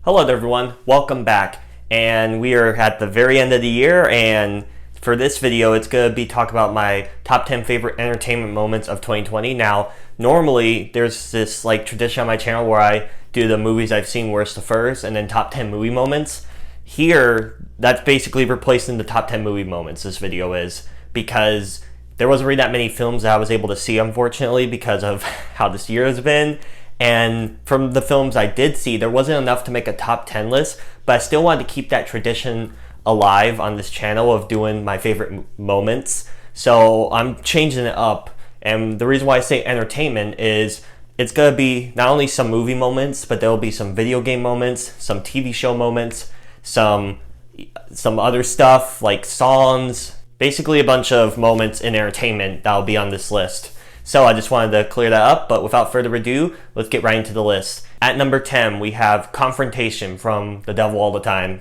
Hello there, everyone. Welcome back. And we are at the very end of the year, and for this video, it's going to be talking about my top 10 favorite entertainment moments of 2020. Now, normally, there's this tradition on my channel where I do the movies I've seen worst to first, and then top 10 movie moments. Here, that's basically replacing the top 10 movie moments, this video is, because there wasn't really that many films that I was able to see, unfortunately, because of how this year has been. And from the films I did see, there wasn't enough to make a top 10 list, but I still wanted to keep that tradition alive on this channel of doing my favorite moments. So I'm changing it up. And the reason why I say entertainment is it's going to be not only some movie moments, but there will be some video game moments, some TV show moments, some other stuff like songs, basically a bunch of moments in entertainment that will be on this list. So I just wanted to clear that up, but without further ado, let's get right into the list. At number 10, we have Confrontation from The Devil All the Time.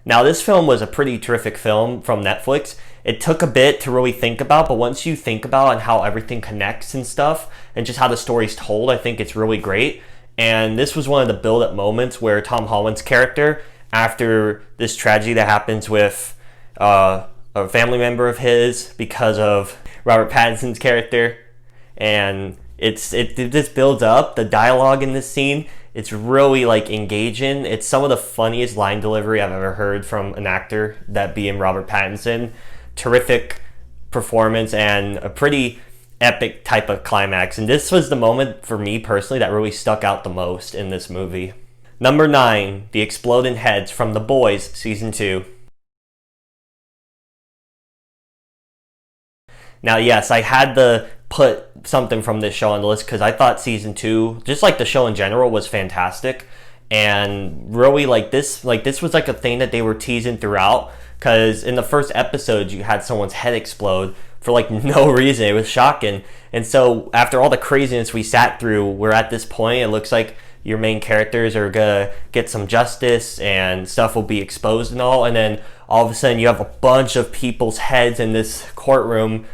Now, this film was a pretty terrific film from Netflix. It took a bit to really think about, but once you think about and how everything connects and stuff, and just how the story's told, I think it's really great. And this was one of the build-up moments where Tom Holland's character, after this tragedy that happens with a family member of his because of Robert Pattinson's character, and it just builds up the dialogue in this scene. It's really engaging. It's some of the funniest line delivery I've ever heard from an actor, that being Robert Pattinson. Terrific performance and a pretty epic type of climax, and this was the moment for me personally that really stuck out the most in this movie. Number 9, The Exploding Heads from The Boys Season 2. Now, yes, I had to put something from this show on the list because I thought season 2, just like the show in general, was fantastic. And really, this was a thing that they were teasing throughout, because in the first episode, you had someone's head explode for no reason. It was shocking. And so after all the craziness we sat through, we're at this point, it looks like your main characters are gonna get some justice and stuff will be exposed and all. And then all of a sudden, you have a bunch of people's heads in this courtroom,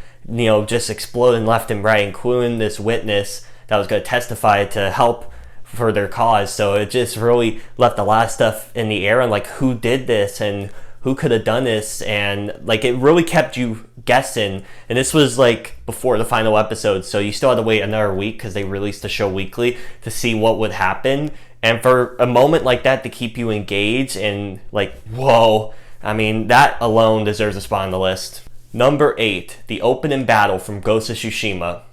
just exploding left and right, including this witness that was going to testify to help for their cause. So it just really left a lot of stuff in the air on who did this and who could have done this, and it really kept you guessing. And this was before the final episode, so you still had to wait another week because they released the show weekly to see what would happen. And for a moment like that to keep you engaged and whoa, I mean, that alone deserves a spot on the list. Number 8, the opening battle from Ghost of Tsushima.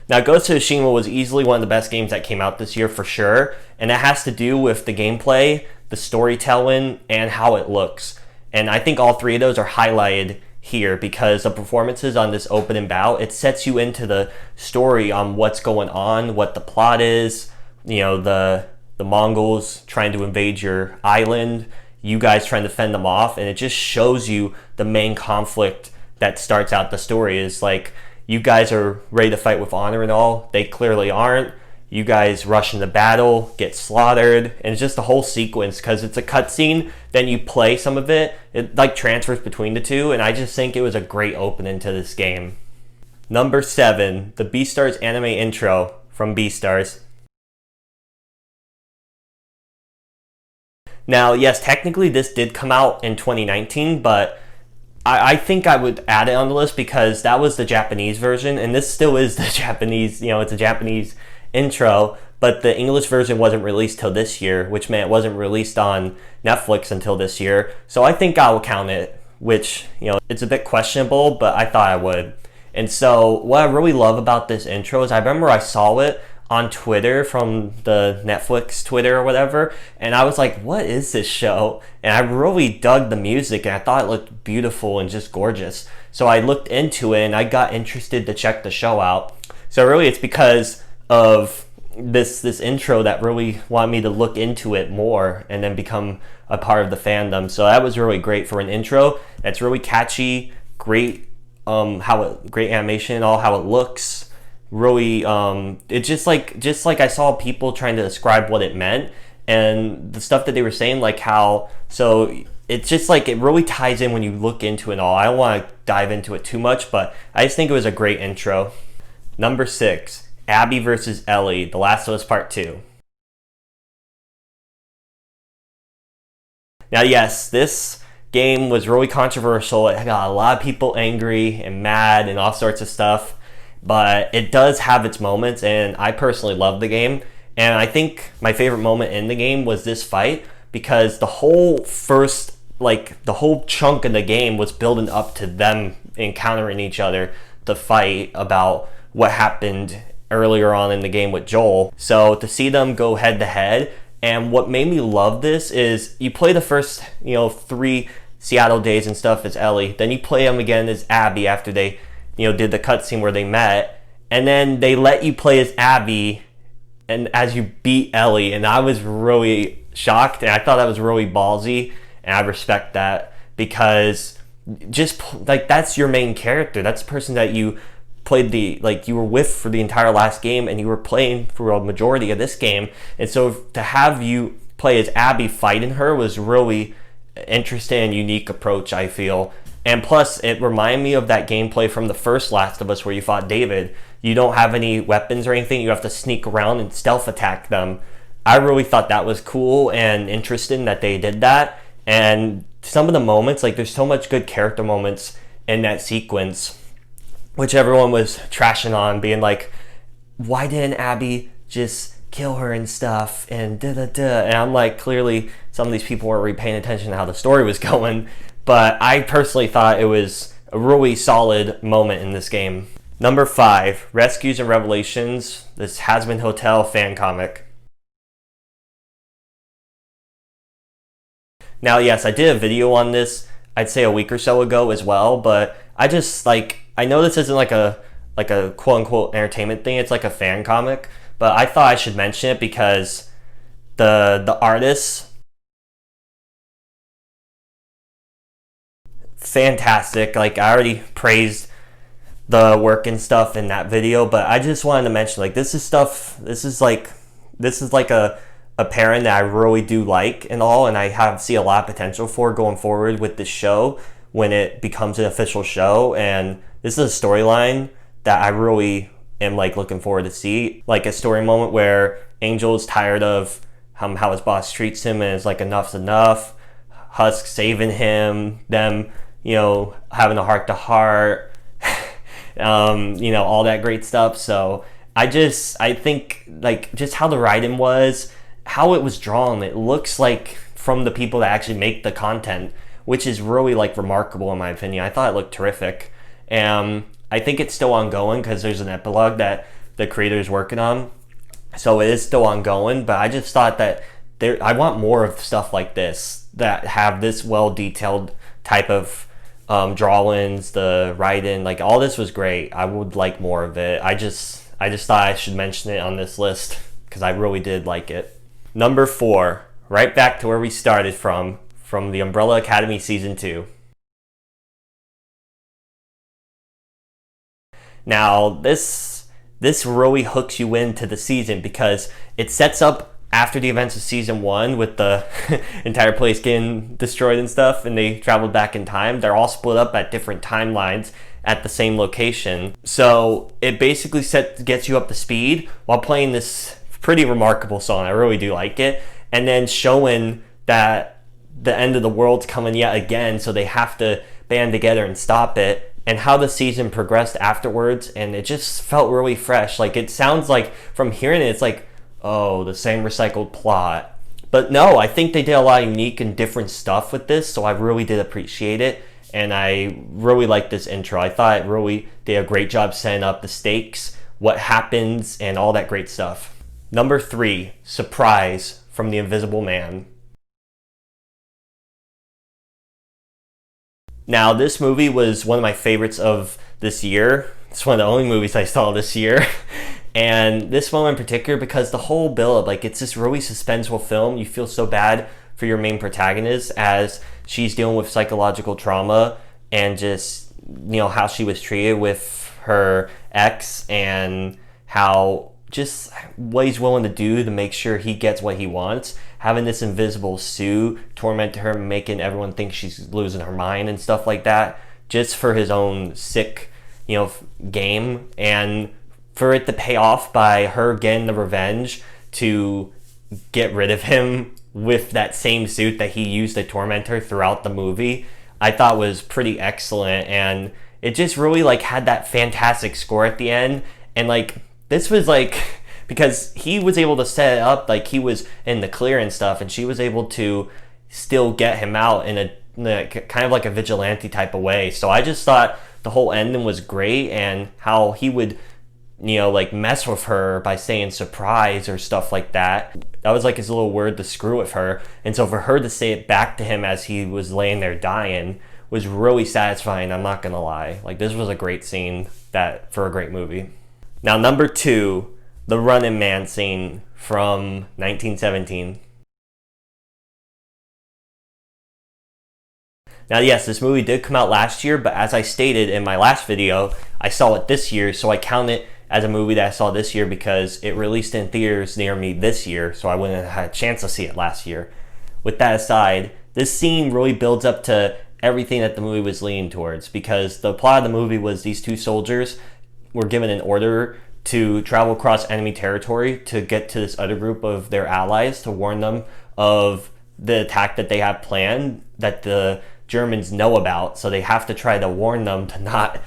Now, Ghost of Tsushima was easily one of the best games that came out this year for sure, and that has to do with the gameplay, the storytelling, and how it looks. And I think all three of those are highlighted here because the performances on this opening battle, it sets you into the story on what's going on, what the plot is, the Mongols trying to invade your island, you guys trying to fend them off, and it just shows you the main conflict that starts out the story is you guys are ready to fight with honor and all. They clearly aren't. You guys rush into battle, get slaughtered, and it's just a whole sequence because it's a cutscene. Then you play some of it. It transfers between the two, and I just think it was a great opening to this game. Number 7, the Beastars anime intro from Beastars. Now, yes, technically this did come out in 2019, but I think I would add it on the list because that was the Japanese version, and this still is the Japanese, it's a Japanese intro, but the English version wasn't released till this year, which meant it wasn't released on Netflix until this year. So I think I'll count it, which, it's a bit questionable, but I thought I would. And so what I really love about this intro is I remember I saw it on Twitter from the Netflix Twitter or whatever, and I was like, what is this show? And I really dug the music, and I thought it looked beautiful and just gorgeous. So I looked into it and I got interested to check the show out. So really it's because of this intro that really wanted me to look into it more and then become a part of the fandom. So that was really great for an intro. It's really catchy, great great animation and all, how it looks. Really, it's just like I saw people trying to describe what it meant, and the stuff that they were saying, how, so it's just like it really ties in when you look into it all. I don't want to dive into it too much, but I just think it was a great intro. Number 6, Abby versus Ellie, The Last of Us Part 2. Now, yes, this game was really controversial. It got a lot of people angry and mad and all sorts of stuff, but it does have its moments, and I personally love the game. And I think my favorite moment in the game was this fight, because the whole chunk of the game was building up to them encountering each other to fight about what happened earlier on in the game with Joel. So to see them go head to head, and what made me love this is you play the first 3 Seattle days and stuff as Ellie, then you play them again as Abby after they did the cutscene where they met, and then they let you play as Abby and as you beat Ellie, and I was really shocked, and I thought that was really ballsy, and I respect that, because just like that's your main character, that's the person that you played you were with for the entire last game, and you were playing for a majority of this game, and so to have you play as Abby fighting her was really interesting and unique approach, I feel. And plus, it reminded me of that gameplay from the first Last of Us where you fought David. You don't have any weapons or anything. You have to sneak around and stealth attack them. I really thought that was cool and interesting that they did that. And some of the moments, like there's so much good character moments in that sequence, which everyone was trashing on, being like, why didn't Abby just kill her and stuff, and da-da-da. And I'm like, clearly some of these people weren't really paying attention to how the story was going. But I personally thought it was a really solid moment in this game. Number 5, Rescues and Revelations, this Hazbin Hotel fan comic. Now, yes, I did a video on this, I'd say a week or so ago as well, but I just I know this isn't like a quote-unquote entertainment thing, it's like a fan comic, but I thought I should mention it because the artist, fantastic. Like, I already praised the work and stuff in that video, but I just wanted to mention, like, this is like a pairing that I really do like and all, and I see a lot of potential for going forward with this show when it becomes an official show. And this is a storyline that I really am looking forward to see, like a story moment where Angel is tired of how his boss treats him, and it's like enough's enough. Husk saving him, them having a heart to heart, all that great stuff. So I think just how the writing was, how it was drawn, it looks like from the people that actually make the content, which is really remarkable in my opinion. I thought it looked terrific. I think it's still ongoing because there's an epilogue that the creator's working on, so it is still ongoing. But I just thought that I want more of stuff like this that have this well detailed type of drawings, the writing, all this was great. I would like more of it. I just thought I should mention it on this list because I really did like it. Number 4, right back to where we started from the Umbrella Academy Season 2. Now, this really hooks you into the season because it sets up after the events of Season 1 with the entire place getting destroyed and stuff, and they traveled back in time. They're all split up at different timelines at the same location. So it basically gets you up to speed while playing this pretty remarkable song. I really do like it. And then showing that the end of the world's coming yet again, so they have to band together and stop it, and how the season progressed afterwards. And it just felt really fresh. It sounds like, from hearing it, it's like, oh, the same recycled plot. But no, I think they did a lot of unique and different stuff with this, so I really did appreciate it. And I really liked this intro. I thought it really did a great job setting up the stakes, what happens, and all that great stuff. Number 3, Surprise from The Invisible Man. Now, this movie was one of my favorites of this year. It's one of the only movies I saw this year. And this one in particular, because the whole build, it's this really suspenseful film. You feel so bad for your main protagonist as she's dealing with psychological trauma, and just, how she was treated with her ex, and how just what he's willing to do to make sure he gets what he wants. Having this invisible suit torment her, making everyone think she's losing her mind and stuff like that, just for his own sick, game, and for it to pay off by her getting the revenge to get rid of him with that same suit that he used to torment her throughout the movie, I thought was pretty excellent. And it just really like had that fantastic score at the end. And like this was like, because he was able to set it up like he was in the clear and stuff, and she was able to still get him out in a kind of like a vigilante type of way. So I just thought the whole ending was great, and how he would like mess with her by saying surprise or stuff like that. That was like his little word to screw with her. And so for her to say it back to him as he was laying there dying was really satisfying, I'm not gonna lie. Like, this was a great scene that for a great movie. Now, number 2, the Running Man scene from 1917. Now, yes, this movie did come out last year, but as I stated in my last video, I saw it this year, so I count it as a movie that I saw this year because it released in theaters near me this year, so I wouldn't have had a chance to see it last year. With that aside, this scene really builds up to everything that the movie was leaning towards, because the plot of the movie was these 2 soldiers were given an order to travel across enemy territory to get to this other group of their allies to warn them of the attack that they have planned that the Germans know about. So they have to try to warn them to not,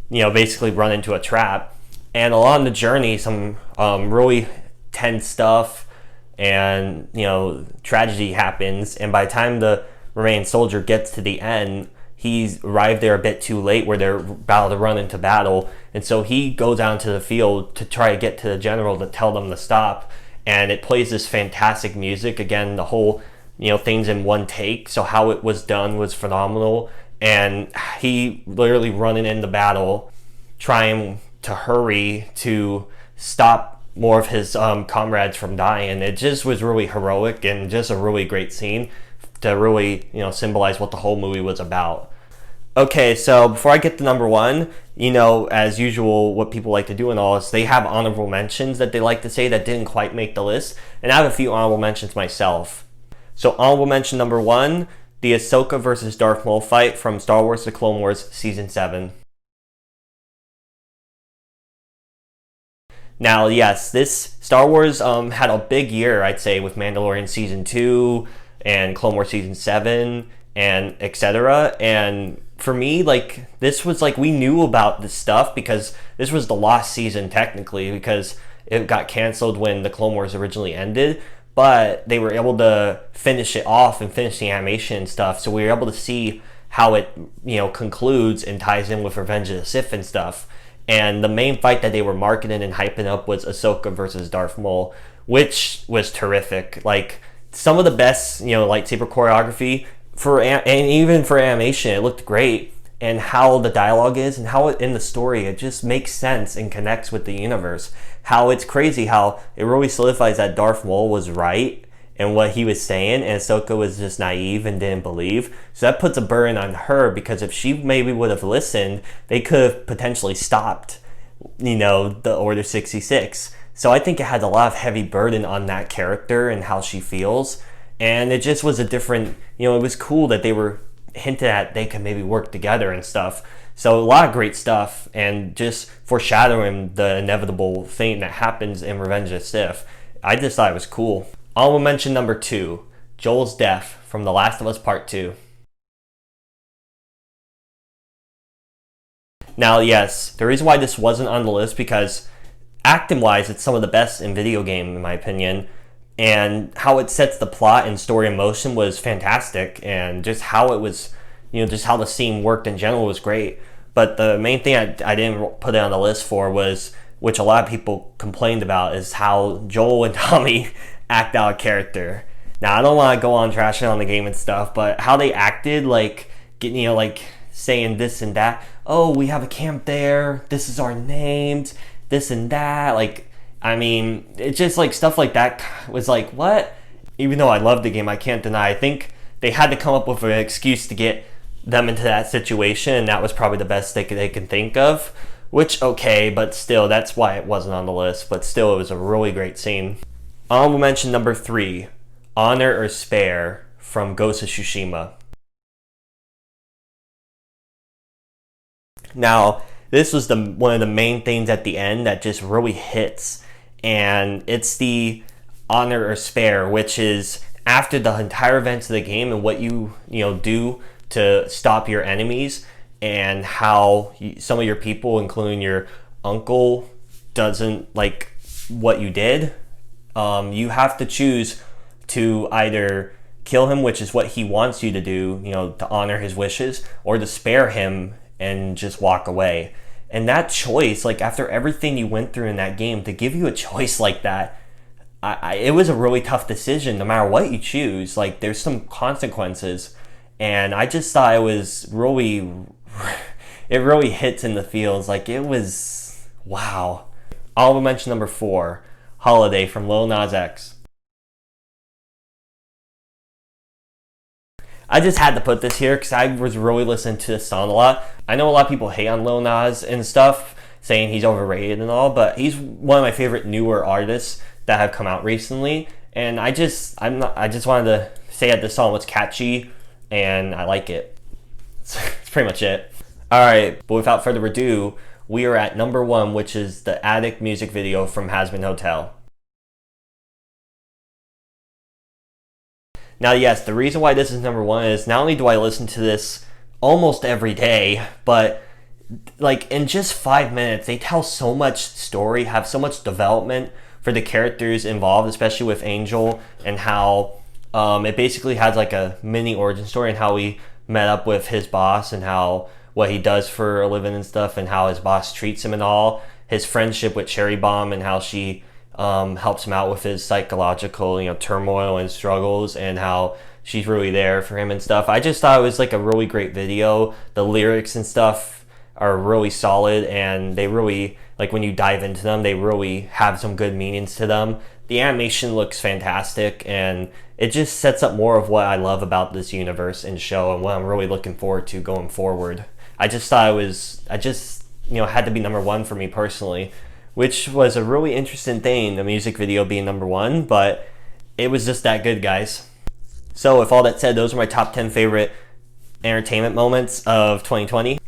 basically run into a trap. And along the journey, some really tense stuff and, tragedy happens. And by the time the remaining soldier gets to the end, he's arrived there a bit too late where they're about to run into battle. And so he goes out to the field to try to get to the general to tell them to stop. And it plays this fantastic music. Again, the whole, things in one take. So how it was done was phenomenal. And he literally running into battle, trying to hurry to stop more of his comrades from dying. It just was really heroic and just a really great scene to really symbolize what the whole movie was about. Okay, so before I get to number 1, as usual, what people like to do in all is they have honorable mentions that they like to say that didn't quite make the list, and I have a few honorable mentions myself. So honorable mention number 1, the Ahsoka versus Darth Maul fight from Star Wars: The Clone Wars Season 7. Now, yes, this Star Wars had a big year, I'd say, with Mandalorian Season 2 and Clone Wars Season 7 and etc. And for me, like, this was like, we knew about this stuff because this was the lost season technically, because it got canceled when the Clone Wars originally ended, but they were able to finish it off and finish the animation and stuff, so we were able to see how it concludes and ties in with Revenge of the Sith and stuff. And the main fight that they were marketing and hyping up was Ahsoka versus Darth Maul, which was terrific. Like, some of the best, lightsaber choreography and even for animation, it looked great. And how the dialogue is and how it in the story, it just makes sense and connects with the universe. How it's crazy how it really solidifies that Darth Maul was right and what he was saying, and Ahsoka was just naive and didn't believe. So that puts a burden on her, because if she maybe would have listened, they could have potentially stopped, the Order 66. So I think it had a lot of heavy burden on that character and how she feels. And it just was a different, it was cool that they were hinted at they could maybe work together and stuff. So a lot of great stuff, and just foreshadowing the inevitable thing that happens in Revenge of the Sith. I just thought it was cool. Honorable mention number 2, Joel's death from The Last of Us Part 2. Now, yes, the reason why this wasn't on the list, because acting-wise, it's some of the best in video game, in my opinion, and how it sets the plot and story in motion was fantastic, and just how it was, just how the scene worked in general was great. But the main thing I didn't put it on the list for was, which a lot of people complained about, is how Joel and Tommy act out a character. Now, I don't want to go on trashing on the game and stuff, but how they acted, like, getting, like, saying this and that. Oh, we have a camp there. This is our names. This and that. Like, I mean, it's just, like, stuff like that was like, what? Even though I love the game, I can't deny. I think they had to come up with an excuse to get them into that situation, and that was probably the best they can think of. which okay, but still, that's why it wasn't on the list. But still, it was a really great scene. Honorable mention number 3, Honor or Spare from Ghost of Tsushima. Now, this was one of the main things at the end that just really hits, and it's the Honor or Spare, which is after the entire events of the game and what you do to stop your enemies, and how some of your people, including your uncle, doesn't like what you did. You have to choose to either kill him, which is what he wants you to do, to honor his wishes, or to spare him and just walk away. And that choice, like after everything you went through in that game, to give you a choice like that, it was a really tough decision. No matter what you choose, like there's some consequences, and I just thought it was really, it really hits in the feels. Like it was wow. I'll mention number 4, Holiday from Lil Nas X. I just had to put this here because I was really listening to this song a lot. I know a lot of people hate on Lil Nas and stuff, saying he's overrated and all, but he's one of my favorite newer artists that have come out recently. And I just wanted to say that this song was catchy and I like it. That's pretty much it. Alright, but without further ado, we are at number 1, which is the Attic music video from Hazbin Hotel. Now, yes, the reason why this is number 1 is not only do I listen to this almost every day, but like in just 5 minutes, they tell so much story, have so much development for the characters involved, especially with Angel, and how it basically has like a mini origin story and how he met up with his boss and how what he does for a living and stuff, and how his boss treats him and all, his friendship with Cherry Bomb and how she helps him out with his psychological turmoil and struggles, and how she's really there for him and stuff. I just thought it was like a really great video. The lyrics and stuff are really solid, and they really, like when you dive into them, they really have some good meanings to them. The animation looks fantastic, and it just sets up more of what I love about this universe and show, and what I'm really looking forward to going forward. I just thought had to be number 1 for me personally, which was a really interesting thing, the music video being number 1, but it was just that good, guys. So with all that said, those are my top 10 favorite entertainment moments of 2020.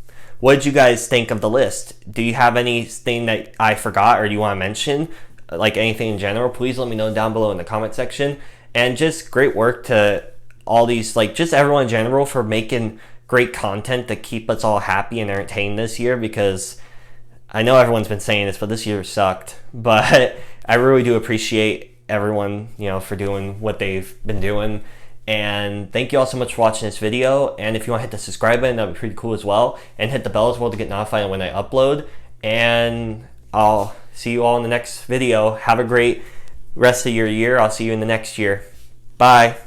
What did you guys think of the list? Do you have anything that I forgot or do you want to mention? Like anything in general, please let me know down below in the comment section. And just great work to all these, like just everyone in general, for making great content to keep us all happy and entertained this year, because I know everyone's been saying this, but this year sucked. But I really do appreciate everyone, for doing what they've been doing. And thank you all so much for watching this video. And if you want to hit the subscribe button, that would be pretty cool as well. And hit the bell as well to get notified when I upload. And I'll see you all in the next video. Have a great rest of your year. I'll see you in the next year. Bye.